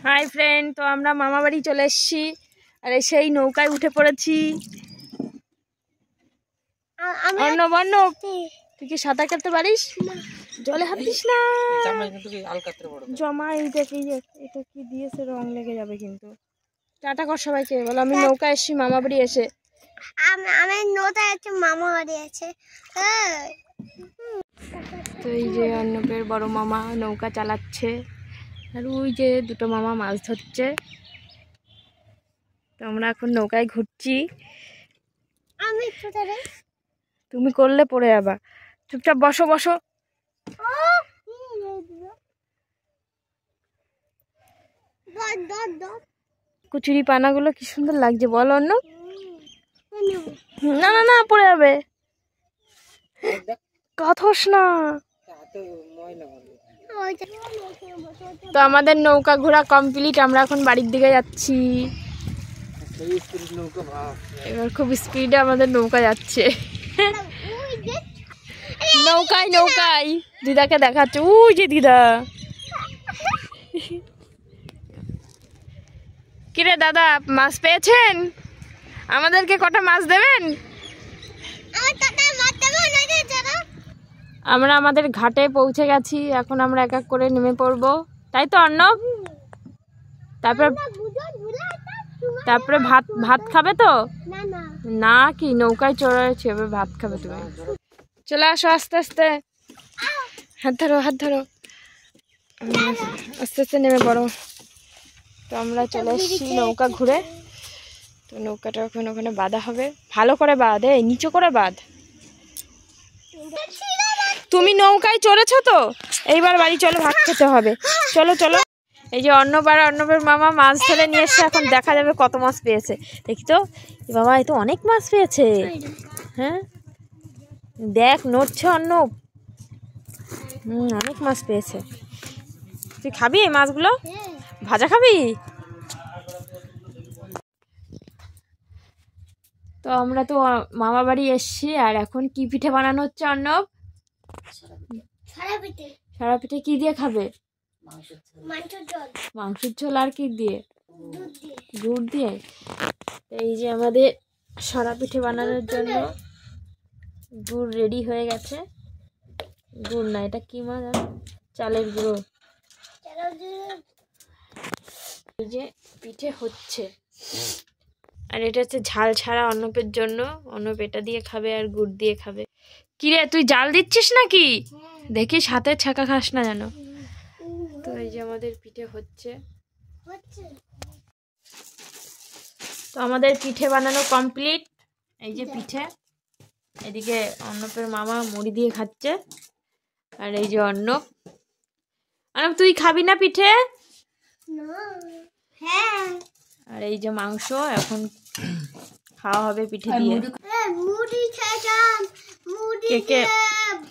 Hi friend, তো আমরা মামা বাড়ি চলে এসেছি আর সেই নৌকায় উঠে পড়েছি। তুই কি সাঁতার কাটতে পারিস? জলে হাত দিস না, জমা। এটা কি দিয়েছে, রং লেগে যাবে কিন্তু। টাটা কর সবাইকে, বলো আমি নৌকায় এসেছি মামা বাড়ি এসে। আমি নৌকায় আছে, মামা বাড়ি আছে। তো এই যে অর্ণবের বড় মামা নৌকা চালাচ্ছে আর ওই যে দুটো মামা মাছ ধরছে। তো আমরা এখন নৌকায় ঘুরছি। তুমি করলে পড়ে যাবা, চুপচাপ বসো বসো। কচুরি পানাগুলো কি সুন্দর লাগছে, বল অন্য। না না না, পড়ে যাবে, কথস না। তো আমাদের নৌকা ঘোরা কমপ্লিট, আমরা এখন বাড়ির দিকে যাচ্ছি। এবার খুব স্পিডে আমাদের নৌকা যাচ্ছে। নৌকায় নৌকায় দিদাকে দেখাচ্ছে, ওই যে দিদা। কিরে দাদা, মাছ পেয়েছেন? আমাদেরকে কটা মাছ দেবেন? আমরা আমাদের ঘাটে পৌঁছে গেছি, এখন আমরা এক এক করে নেমে পড়বো, তাই তো অর্ণব? তারপরে ভাত ভাত খাবে তো? না কি নৌকায় চড়েছে, এবার ভাত খাবে তুমি? চলে আসো আস্তে আস্তে, হাত ধরো হাত ধরো, আস্তে আস্তে নেমে পড়ো। তো আমরা চলে এসেছি নৌকা ঘুরে। তো নৌকাটা এখন ওখানে বাঁধা হবে, ভালো করে বাঁধ, নিচু করে বাঁধ। তুমি নৌকায় চড়েছো তো, এইবার বাড়ি চলো, ভাত খেতে হবে। চলো চলো। এই যে অর্ণব আর অর্ণবের মামা মাছ ধরে নিয়ে এসছে, এখন দেখা যাবে কত মাছ পেয়েছে। দেখি তো, বাবা এ তো অনেক মাছ পেয়েছে। হ্যাঁ দেখ, নড়ছে অর্ণব। অনেক মাছ পেয়েছে। তুই খাবি এই মাছগুলো? ভাজা খাবি? তো আমরা তো মামা বাড়ি এসছি, আর এখন কি পিঠে বানানো হচ্ছে অর্ণব? সারা পিঠে কি দিয়ে খাবে? মাংসের ঝোল। আর কি দিয়ে? গুড় দিয়ে। এই যে আমাদের সারা পিঠে বানানোর জন্য গুড় রেডি হয়ে গেছে। গুড় না, এটা কি মাছ? চালের গুঁড়ো। এই যে পিঠে হচ্ছে, আর এটা হচ্ছে ঝাল ছাড়া অর্ণবের জন্য। অর্ণব এটা দিয়ে খাবে আর গুড় দিয়ে খাবে। কিরে তুই জাল দিচ্ছিস নাকি? দেখিস হাতে ছাকা খাস না যেন। তো এই যে আমাদের পিঠে হচ্ছে। তো আমাদের পিঠে বানানো কমপ্লিট। এই যে পিঠে, এদিকে অর্ণবের মামা মুড়ি দিয়ে খাচ্ছে, আর এই যে অর্ণব। অর্ণব তুই খাবি না পিঠে? আর এই যে মাংস এখন খাওয়া হবে পিঠে দিয়ে। কে কে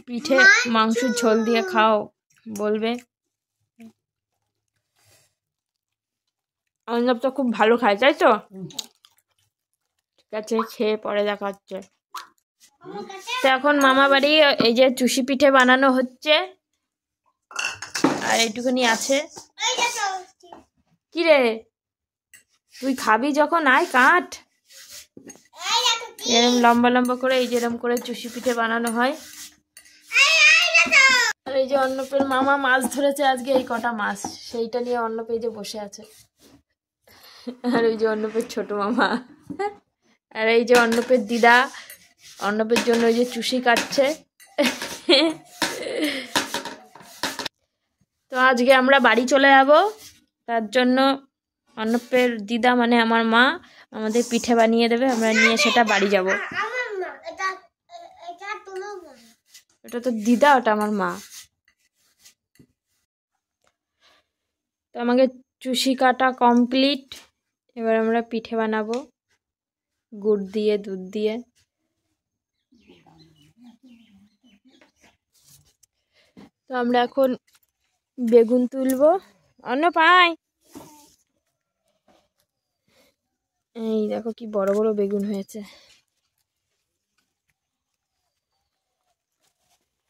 পিঠে মাংসের ঝোল দিয়ে খাও বলবে। অর্ণব তো খুব ভালো খায়, তাই তো? ঠিক আছে, খেয়ে পরে দেখা হচ্ছে। তো এখন মামা বাড়ি এই যে চুষি পিঠে বানানো হচ্ছে, আর এইটুকুনি আছে। কি রে তুই খাবি যখন আয় কাট। এরকম লম্বা লম্বা করে, এই যেরকম করে চুষি পিঠে বানানো হয়। আর এই যে অর্ণবের মামা মাছ ধরেছে আজকে, এই কটা মাছ, সেইটা নিয়ে অর্ণব এই যে বসে আছে। আর এই যে অর্ণবের ছোট মামা, আর এই যে অর্ণবের দিদা অর্ণবের জন্য ওই যে চুষি কাটছে। তো আজকে আমরা বাড়ি চলে যাব, তার জন্য অর্ণবের দিদা মানে আমার মা আমাদের পিঠে বানিয়ে দেবে, আমরা নিয়ে সেটা বাড়ি যাব। এটা তো দিদা, ওটা আমার মা। তো আমাকে চুষি কাটা কমপ্লিট, এবার আমরা পিঠে বানাবো গুড় দিয়ে দুধ দিয়ে। তো আমরা এখন বেগুন তুলবো। অন্য পাই, এই দেখো কি বড় বড় বেগুন হয়েছে।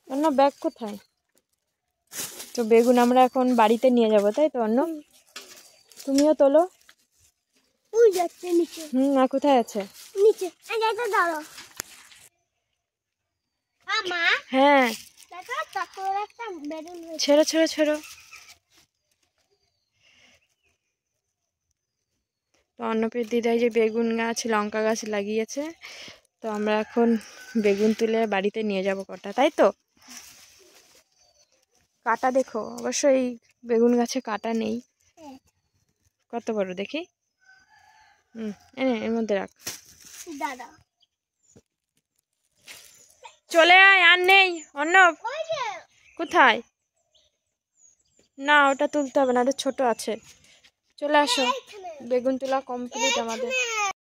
অন্য ব্যাগ কোথায়? তো বেগুন আমরা এখন বাড়িতে নিয়ে যাব, তাই তো অন্য? তুমিও তোলো। ওই যাচ্ছে নিচে। আর কোথায় আছে? নিচে এটা দাঁড়াও। মা হ্যাঁ, দেখো তারপর একটা বেলুন হয়েছে। ছেড়ো ছেড়ো ছেড়ো। তো অন্নপের দিদাই যে বেগুন গাছ লঙ্কা গাছ লাগিয়েছে, তো আমরা এখন বেগুন তুলে বাড়িতে নিয়ে যাব কটা, তাই তো? কাটা দেখো, অবশ্যই বেগুন গাছে কাটা নেই। কত বড় দেখি। এনে এর মধ্যে রাখ। দাদা চলে আয়, আর নেই অর্ণব। ওই যে কোথায়? না, ওটা তুলতে হবে না, ওটা ছোট আছে। চলে আসো, বেগুন তোলা কমপ্লিট আমাদের।